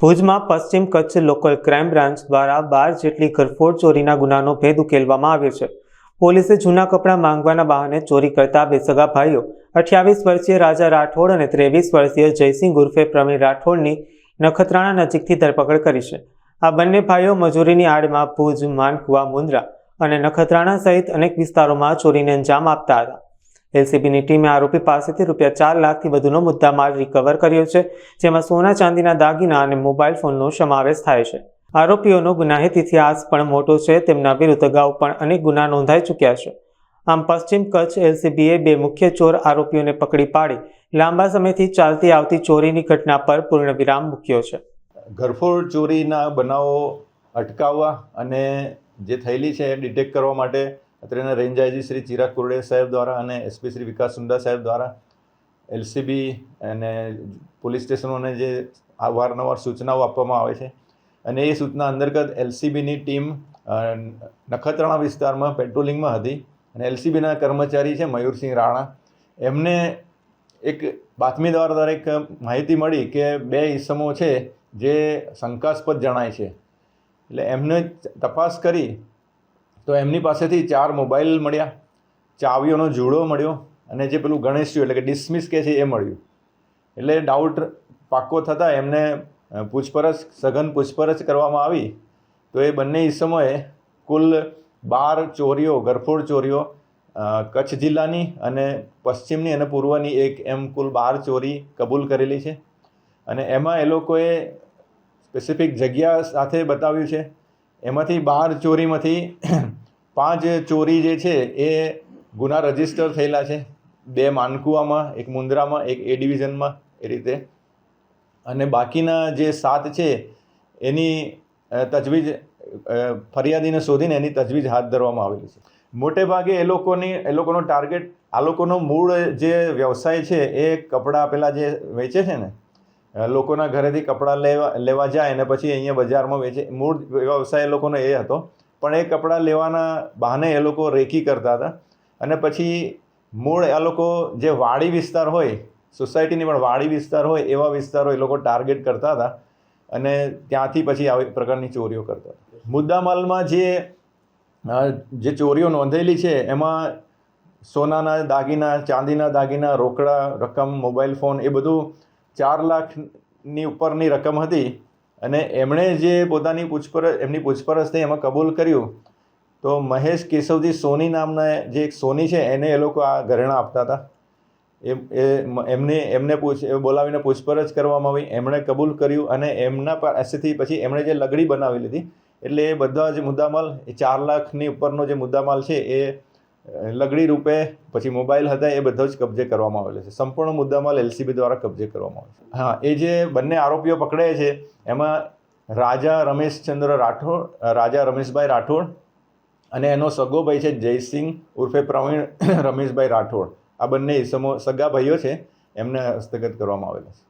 ભુજમાં પશ્ચિમ Kutch local crime branch દ્વારા 12 જેટલી ઘરફોડ ચોરીના ગુનાનો ભેદ ઉકેલવામાં આવ્યો છે। પોલીસે જૂના કપડાં માંગવાના બહાને ચોરી કરતા બે સગા ભાઈઓ 28 વર્ષીય રાજા રાઠોડ અને 23 વર્ષીય જયસિંહ ઉર્ફે પ્રવીણ રાઠોડની નખત્રાણા નજીકથી ધરપકડ કરી છે। આ બંને ભાઈઓ મજૂરીની આડમાં ભુજ, માનકુવા, મુન્દ્રા અને નખત્રાણા સહિત અનેક વિસ્તારોમાં ચોરીને અંજામ આપતા હતા। એલસીબીની ટીમે આરોપી પાસેથી ₹4 લાખથી વધુનો મુદ્દામાલ રિકવર કર્યો છે, જેમાં સોના ચાંદીના દાગીના અને મોબાઈલ ફોનનો સમાવેશ થાય છે। આરોપીઓનો ગુનાહિત ઇતિહાસ પણ મોટો છે। તેમના વિરુદ્ધ અગાઉ પણ અનેક ગુના નોંધાઈ ચૂક્યા છે। આમ પશ્ચિમ કચ્છ એલસીબીએ બે મુખ્ય ચોર આરોપીઓને પકડી પાડી લાંબા સમયથી ચાલતી આવતી ચોરીની ઘટના પર પૂર્ણ વિરામ મૂક્યો છે। ઘરફોડ ચોરીના બનાવો અટકાવવા અને જે થયેલી છે એ ડિટેક્ટ કરવા માટે અત્રેના રેન્જ આઈજી શ્રી ચિરાગ કુરડે સાહેબ દ્વારા અને એસપી શ્રી વિકાસ સુંડા સાહેબ દ્વારા એલસીબી અને પોલીસ સ્ટેશનોને જે અવારનવાર સૂચનાઓ આપવામાં આવે છે અને એ સૂચના અંતર્ગત એલસીબીની ટીમ નખત્રાણા વિસ્તારમાં પેટ્રોલિંગમાં હતી અને એલસીબીના કર્મચારી છે મયુરસિંહ રાણા, એમને એક બાતમીદાર દ્વારા એક માહિતી મળી કે બે ઈસમો છે જે શંકાસ્પદ જણાય છે, એટલે એમને તપાસ કરી તો એમની પાસેથી 4 મોબાઈલ મળ્યા, ચાવીઓનો જુડો મળ્યો અને જે પેલું ગણેશિયું એટલે કે ડિસમિસ કે છે એ મળ્યું। એટલે ડાઉટ પાક્કો થતાં એમને સઘન પૂછપરછ કરવામાં આવી તો એ બંને ઈસમોએ કુલ 12 ચોરીઓ, ઘરફોડ ચોરીઓ કચ્છ જિલ્લાની અને પશ્ચિમની અને પૂર્વની એમ કુલ 12 ચોરી કબૂલ કરેલી છે અને એમાં એ લોકોએ સ્પેસિફિક જગ્યા સાથે બતાવ્યું છે। એમાંથી 12 ચોરીમાંથી 5 ચોરી જે છે એ ગુના રજીસ્ટર થયેલા છે, 2 માનકુવામાં, 1 મુન્દ્રામાં, 1 એ ડિવિઝનમાં એ રીતે, અને બાકીના જે 7 છે એની તજવીજ ફરિયાદીને શોધીને એની તજવીજ હાથ ધરવામાં આવેલી છે। મોટે ભાગે એ લોકોનો ટાર્ગેટ, આ લોકોનો મૂળ જે વ્યવસાય છે એ કપડાં પેલા જે વેચે છે ને, લોકોના ઘરેથી કપડાં લેવા જાય અને પછી અહીંયા બજારમાં વેચે, મૂળ વ્યવસાય એ લોકોનો એ હતો। પણ એ કપડાં લેવાના બહાને એ લોકો રેકી કરતા હતા અને પછી મૂળ આ લોકો જે વાડી વિસ્તાર હોય, સોસાયટીની પણ વાડી વિસ્તાર હોય એવા વિસ્તારો એ લોકો ટાર્ગેટ કરતા હતા અને ત્યાંથી પછી આવી પ્રકારની ચોરીઓ કરતા હતા। મુદ્દામાલમાં જે ચોરીઓ નોંધેલી છે એમાં સોનાના દાગીના, ચાંદીના દાગીના, રોકડા રકમ, મોબાઈલ ફોન, એ બધું 4 લાખની ઉપરની રકમ હતી અને એમણે જે પોતાની પૂછપરછ થઈ એમાં કબૂલ કર્યું તો મહેશ કેશવજી સોની નામના જે એક સોની છે એને એ લોકો આ ઘરેણાં આપતા હતા। એમને બોલાવીને પૂછપરછ કરવામાં આવી, એમણે કબૂલ કર્યું અને એમના પાસેથી પછી એમણે જે લગડી બનાવી લીધી, એટલે એ બધા જ મુદ્દામાલ, એ 4 લાખની ઉપરનો જે મુદ્દામાલ છે એ લગડી રૂપે, પછી મોબાઈલ હતા, એ બધો જ કબજે કરવામાં આવેલો છે। સંપૂર્ણ મુદ્દામાલ એલસીબી દ્વારા કબજે કરવામાં આવે છે। હા, એ જે બંને આરોપીઓ પકડાયા છે એમાં રાજા રમેશભાઈ રાઠોડ અને એનો સગો ભાઈ છે જયસિંહ ઉર્ફે પ્રવીણ રમેશભાઈ રાઠોડ, આ બંને ઈસમો સગા ભાઈઓ છે, એમને હસ્તગત કરવામાં આવેલા છે।